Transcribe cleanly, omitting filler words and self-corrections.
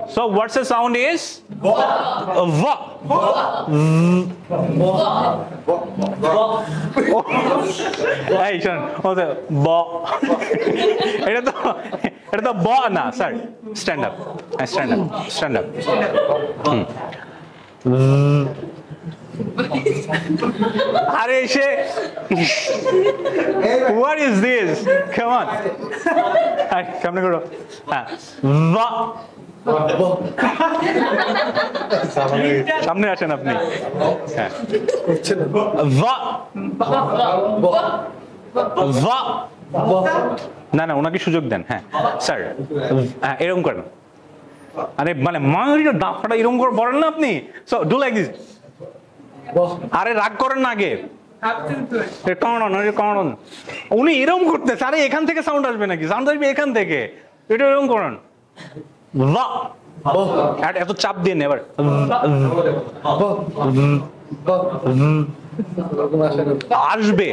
So what's the sound is? Va. Hey, Sean. What's it? Ba. এটা তো ব না sir, stand up, stand up, stand up. আরে সে what is this? Come on. হ্যাঁ, সামনে করো। হ্যাঁ, va. সামনে আসেন আপনি। হ্যাঁ, va. va. না না, ওনাকে সুযোগ দেন। হ্যাঁ স্যার, হ্যাঁ এরকম করেন। আরে মানে মাংরিটা দাফটা এরকম করে বলেন না আপনি। So do like this. আরে রাগ করেন না আগে। উনি এরকম করতেছে। আরে এখান থেকে সাউন্ড আসবে নাকি? সাউন্ড আসবে এখান থেকে। এটা এরকম করেন। এত চাপ দিয়ে এবার আসবে।